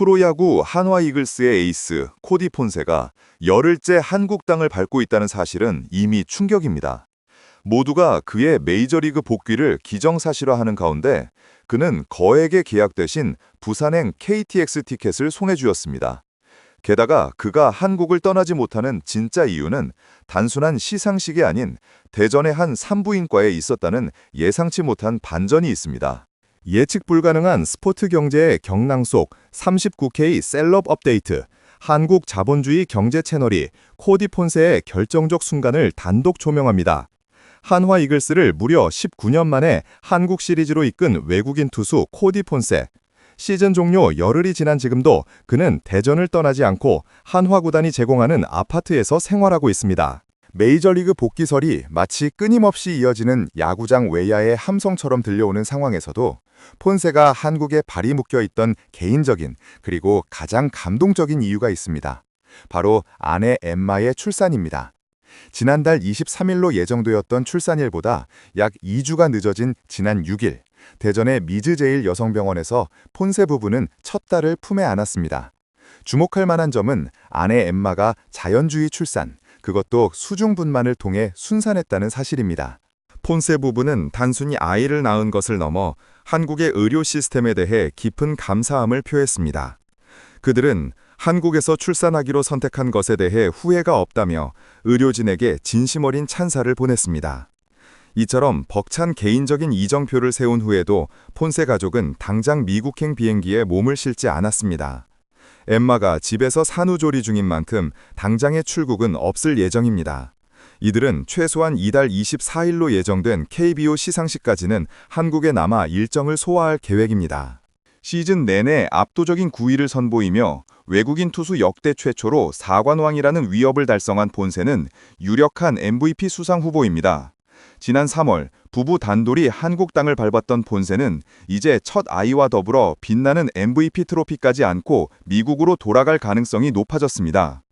프로야구 한화 이글스의 에이스 코디 폰세가 열흘째 한국 땅을 밟고 있다는 사실은 이미 충격입니다. 모두가 그의 메이저리그 복귀를 기정사실화하는 가운데 그는 거액의 계약 대신 부산행 KTX 티켓을 송해주었습니다. 게다가 그가 한국을 떠나지 못하는 진짜 이유는 단순한 시상식이 아닌 대전의 한 산부인과에 있었다는 예상치 못한 반전이 있습니다. 예측 불가능한 스포츠 경제의 경랑 속 39K 셀럽 업데이트, 한국 자본주의 경제 채널이 코디 폰세의 결정적 순간을 단독 조명합니다. 한화 이글스를 무려 19년 만에 한국 시리즈로 이끈 외국인 투수 코디 폰세. 시즌 종료 열흘이 지난 지금도 그는 대전을 떠나지 않고 한화 구단이 제공하는 아파트에서 생활하고 있습니다. 메이저리그 복귀설이 마치 끊임없이 이어지는 야구장 외야의 함성처럼 들려오는 상황에서도 폰세가 한국에 발이 묶여있던 개인적인 그리고 가장 감동적인 이유가 있습니다. 바로 아내 엠마의 출산입니다. 지난달 23일로 예정되었던 출산일보다 약 2주가 늦어진 지난 6일, 대전의 미즈제일 여성병원에서 폰세 부부는 첫 딸을 품에 안았습니다. 주목할 만한 점은 아내 엠마가 자연주의 출산, 그것도 수중분만을 통해 순산했다는 사실입니다. 폰세 부부는 단순히 아이를 낳은 것을 넘어 한국의 의료 시스템에 대해 깊은 감사함을 표했습니다. 그들은 한국에서 출산하기로 선택한 것에 대해 후회가 없다며 의료진에게 진심 어린 찬사를 보냈습니다. 이처럼 벅찬 개인적인 이정표를 세운 후에도 폰세 가족은 당장 미국행 비행기에 몸을 실지 않았습니다. 엠마가 집에서 산후조리 중인 만큼 당장의 출국은 없을 예정입니다. 이들은 최소한 이달 24일로 예정된 KBO 시상식까지는 한국에 남아 일정을 소화할 계획입니다. 시즌 내내 압도적인 9위를 선보이며 외국인 투수 역대 최초로 4관왕이라는 위협을 달성한 폰세는 유력한 MVP 수상 후보입니다. 지난 3월 부부 단돌이 한국 땅을 밟았던 폰세는 이제 첫 아이와 더불어 빛나는 MVP 트로피까지 안고 미국으로 돌아갈 가능성이 높아졌습니다.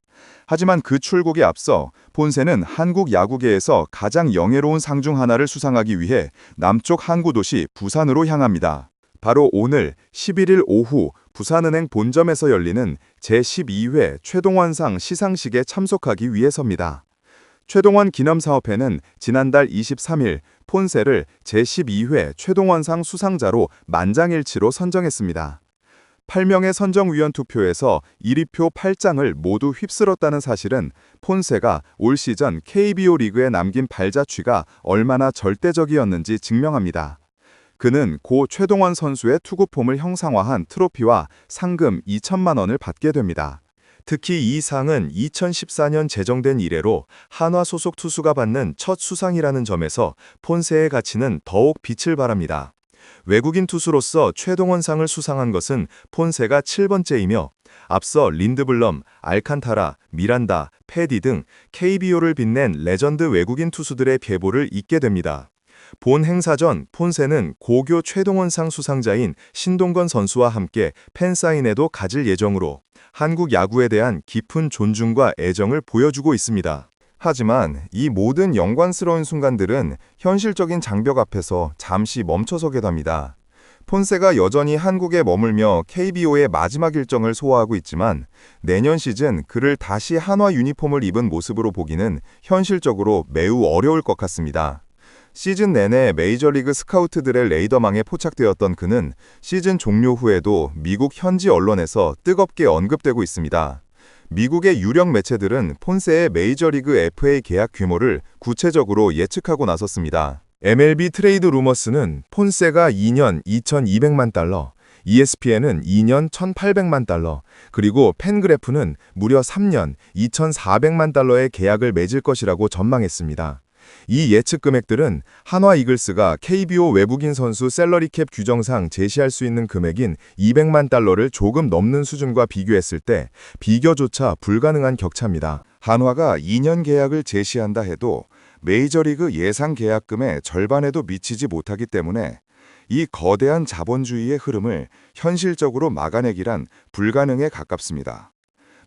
하지만 그 출국에 앞서 폰세는 한국 야구계에서 가장 영예로운 상 중 하나를 수상하기 위해 남쪽 항구 도시 부산으로 향합니다. 바로 오늘 11일 오후 부산은행 본점에서 열리는 제12회 최동원상 시상식에 참석하기 위해서입니다. 최동원 기념사업회는 지난달 23일 폰세를 제12회 최동원상 수상자로 만장일치로 선정했습니다. 8명의 선정위원 투표에서 1위표 8장을 모두 휩쓸었다는 사실은 폰세가 올 시즌 KBO 리그에 남긴 발자취가 얼마나 절대적이었는지 증명합니다. 그는 고 최동원 선수의 투구폼을 형상화한 트로피와 상금 2천만 원을 받게 됩니다. 특히 이 상은 2014년 제정된 이래로 한화 소속 투수가 받는 첫 수상이라는 점에서 폰세의 가치는 더욱 빛을 발합니다. 외국인 투수로서 최동원상을 수상한 것은 폰세가 7번째이며 앞서 린드블럼, 알칸타라, 미란다, 패디 등 KBO를 빛낸 레전드 외국인 투수들의 계보를 잇게 됩니다. 본 행사 전 폰세는 고교 최동원상 수상자인 신동건 선수와 함께 팬사인회도 가질 예정으로 한국 야구에 대한 깊은 존중과 애정을 보여주고 있습니다. 하지만 이 모든 영광스러운 순간들은 현실적인 장벽 앞에서 잠시 멈춰서게 됩니다. 폰세가 여전히 한국에 머물며 KBO의 마지막 일정을 소화하고 있지만 내년 시즌 그를 다시 한화 유니폼을 입은 모습으로 보기는 현실적으로 매우 어려울 것 같습니다. 시즌 내내 메이저리그 스카우트들의 레이더망에 포착되었던 그는 시즌 종료 후에도 미국 현지 언론에서 뜨겁게 언급되고 있습니다. 미국의 유력 매체들은 폰세의 메이저리그 FA 계약 규모를 구체적으로 예측하고 나섰습니다. MLB 트레이드 루머스는 폰세가 2년 2,200만 달러, ESPN은 2년 1,800만 달러, 그리고 팬그래프는 무려 3년 2,400만 달러의 계약을 맺을 것이라고 전망했습니다. 이 예측 금액들은 한화 이글스가 KBO 외국인 선수 셀러리캡 규정상 제시할 수 있는 금액인 200만 달러를 조금 넘는 수준과 비교했을 때 비교조차 불가능한 격차입니다. 한화가 2년 계약을 제시한다 해도 메이저리그 예상 계약금의 절반에도 미치지 못하기 때문에 이 거대한 자본주의의 흐름을 현실적으로 막아내기란 불가능에 가깝습니다.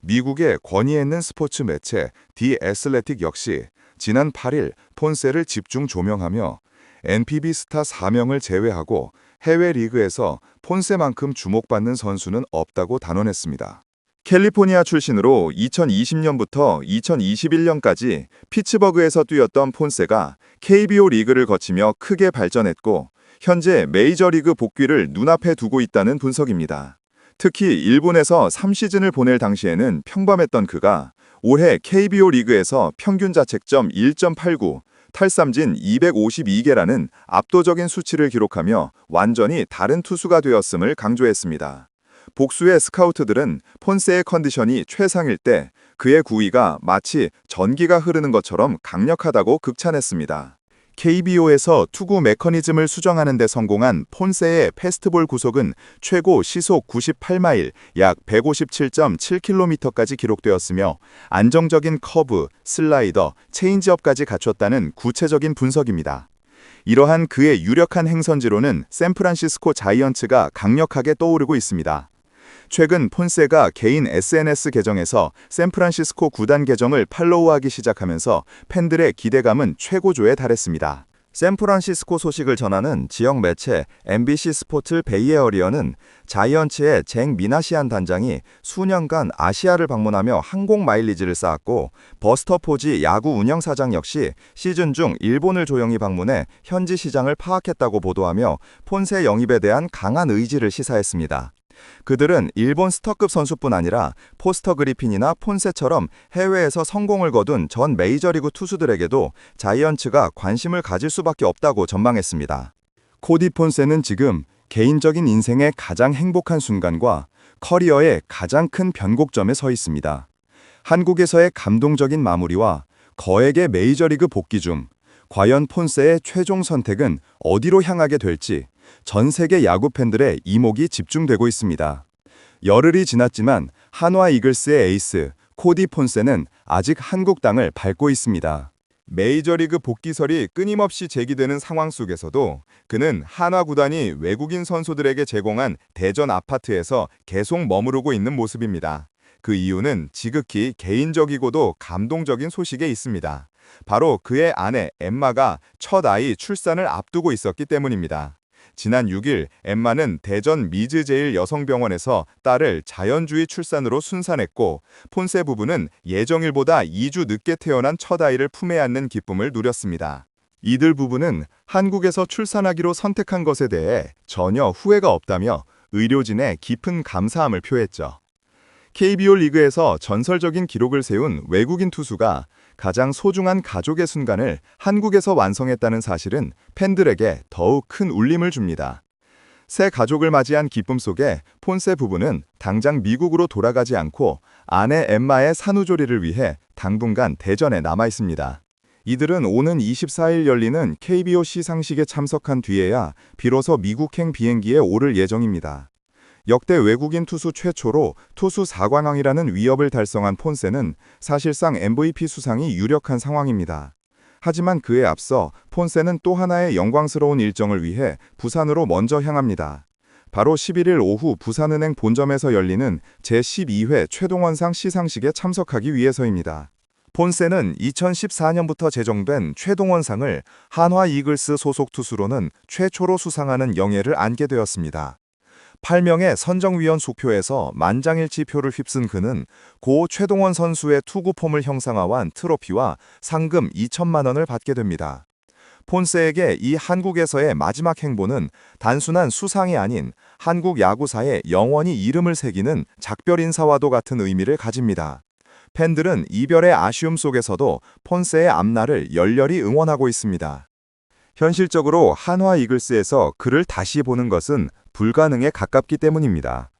미국의 권위 있는 스포츠 매체 디 애슬레틱 역시 지난 8일 폰세를 집중 조명하며 NPB 스타 4명을 제외하고 해외 리그에서 폰세만큼 주목받는 선수는 없다고 단언했습니다. 캘리포니아 출신으로 2020년부터 2021년까지 피츠버그에서 뛰었던 폰세가 KBO 리그를 거치며 크게 발전했고 현재 메이저리그 복귀를 눈앞에 두고 있다는 분석입니다. 특히 일본에서 3시즌을 보낼 당시에는 평범했던 그가 올해 KBO 리그에서 평균 자책점 1.89, 탈삼진 252개라는 압도적인 수치를 기록하며 완전히 다른 투수가 되었음을 강조했습니다. 복수의 스카우트들은 폰세의 컨디션이 최상일 때 그의 구위가 마치 전기가 흐르는 것처럼 강력하다고 극찬했습니다. KBO에서 투구 메커니즘을 수정하는 데 성공한 폰세의 패스트볼 구속은 최고 시속 98마일, 약 157.7km까지 기록되었으며 안정적인 커브, 슬라이더, 체인지업까지 갖췄다는 구체적인 분석입니다. 이러한 그의 유력한 행선지로는 샌프란시스코 자이언츠가 강력하게 떠오르고 있습니다. 최근 폰세가 개인 SNS 계정에서 샌프란시스코 구단 계정을 팔로우하기 시작하면서 팬들의 기대감은 최고조에 달했습니다. 샌프란시스코 소식을 전하는 지역 매체 MBC 스포츠 베이에어리어는 자이언츠의 잭 미나시안 단장이 수년간 아시아를 방문하며 항공 마일리지를 쌓았고 버스터 포지 야구 운영사장 역시 시즌 중 일본을 조용히 방문해 현지 시장을 파악했다고 보도하며 폰세 영입에 대한 강한 의지를 시사했습니다. 그들은 일본 스타급 선수뿐 아니라 포스터 그리핀이나 폰세처럼 해외에서 성공을 거둔 전 메이저리그 투수들에게도 자이언츠가 관심을 가질 수밖에 없다고 전망했습니다. 코디 폰세는 지금 개인적인 인생의 가장 행복한 순간과 커리어의 가장 큰 변곡점에 서 있습니다. 한국에서의 감동적인 마무리와 거액의 메이저리그 복귀 중 과연 폰세의 최종 선택은 어디로 향하게 될지 전 세계 야구 팬들의 이목이 집중되고 있습니다. 열흘이 지났지만 한화 이글스의 에이스 코디 폰세는 아직 한국 땅을 밟고 있습니다. 메이저리그 복귀설이 끊임없이 제기되는 상황 속에서도 그는 한화 구단이 외국인 선수들에게 제공한 대전 아파트에서 계속 머무르고 있는 모습입니다. 그 이유는 지극히 개인적이고도 감동적인 소식에 있습니다. 바로 그의 아내 엠마가 첫 아이 출산을 앞두고 있었기 때문입니다. 지난 6일 엠마는 대전 미즈제일 여성병원에서 딸을 자연주의 출산으로 순산했고 폰세 부부는 예정일보다 2주 늦게 태어난 첫 아이를 품에 안는 기쁨을 누렸습니다. 이들 부부는 한국에서 출산하기로 선택한 것에 대해 전혀 후회가 없다며 의료진의 깊은 감사함을 표했죠. KBO 리그에서 전설적인 기록을 세운 외국인 투수가 가장 소중한 가족의 순간을 한국에서 완성했다는 사실은 팬들에게 더욱 큰 울림을 줍니다. 새 가족을 맞이한 기쁨 속에 폰세 부부는 당장 미국으로 돌아가지 않고 아내 엠마의 산후조리를 위해 당분간 대전에 남아 있습니다. 이들은 오는 24일 열리는 KBO 시상식에 참석한 뒤에야 비로소 미국행 비행기에 오를 예정입니다. 역대 외국인 투수 최초로 투수 4관왕이라는 위협을 달성한 폰세는 사실상 MVP 수상이 유력한 상황입니다. 하지만 그에 앞서 폰세는 또 하나의 영광스러운 일정을 위해 부산으로 먼저 향합니다. 바로 11일 오후 부산은행 본점에서 열리는 제12회 최동원상 시상식에 참석하기 위해서입니다. 폰세는 2014년부터 제정된 최동원상을 한화 이글스 소속 투수로는 최초로 수상하는 영예를 안게 되었습니다. 8명의 선정위원 수표에서 만장일치표를 휩쓴 그는 고 최동원 선수의 투구 폼을 형상화한 트로피와 상금 2천만 원을 받게 됩니다. 폰세에게 이 한국에서의 마지막 행보는 단순한 수상이 아닌 한국 야구사에 영원히 이름을 새기는 작별 인사와도 같은 의미를 가집니다. 팬들은 이별의 아쉬움 속에서도 폰세의 앞날을 열렬히 응원하고 있습니다. 현실적으로 한화 이글스에서 그를 다시 보는 것은 불가능에 가깝기 때문입니다.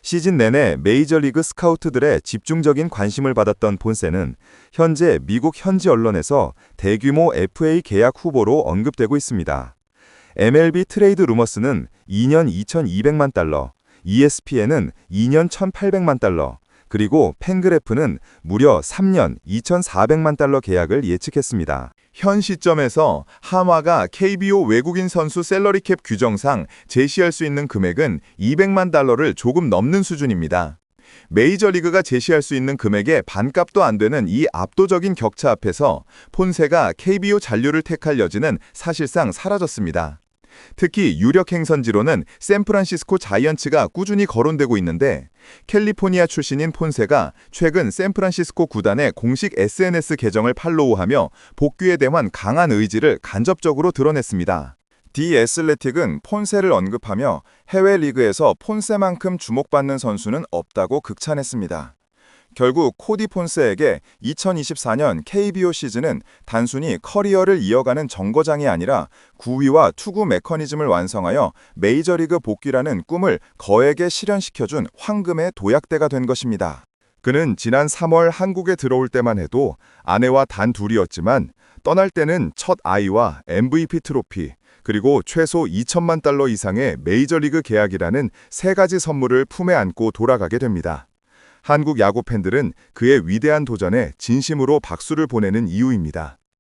시즌 내내 메이저리그 스카우트들의 집중적인 관심을 받았던 폰세는 현재 미국 현지 언론에서 대규모 FA 계약 후보로 언급되고 있습니다. MLB 트레이드 루머스는 2년 2,200만 달러, ESPN은 2년 1,800만 달러, 그리고 팬그래프는 무려 3년 2,400만 달러 계약을 예측했습니다. 현 시점에서 한화가 KBO 외국인 선수 셀러리캡 규정상 제시할 수 있는 금액은 200만 달러를 조금 넘는 수준입니다. 메이저리그가 제시할 수 있는 금액의 반값도 안 되는 이 압도적인 격차 앞에서 폰세가 KBO 잔류를 택할 여지는 사실상 사라졌습니다. 특히 유력 행선지로는 샌프란시스코 자이언츠가 꾸준히 거론되고 있는데 캘리포니아 출신인 폰세가 최근 샌프란시스코 구단의 공식 SNS 계정을 팔로우하며 복귀에 대한 강한 의지를 간접적으로 드러냈습니다. 디 애슬레틱은 폰세를 언급하며 해외 리그에서 폰세만큼 주목받는 선수는 없다고 극찬했습니다. 결국 코디 폰세에게 2024년 KBO 시즌은 단순히 커리어를 이어가는 정거장이 아니라 구위와 투구 메커니즘을 완성하여 메이저리그 복귀라는 꿈을 거액에 실현시켜준 황금의 도약대가 된 것입니다. 그는 지난 3월 한국에 들어올 때만 해도 아내와 단 둘이었지만 떠날 때는 첫 아이와 MVP 트로피, 그리고 최소 2천만 달러 이상의 메이저리그 계약이라는 세 가지 선물을 품에 안고 돌아가게 됩니다. 한국 야구 팬들은 그의 위대한 도전에 진심으로 박수를 보내는 이유입니다.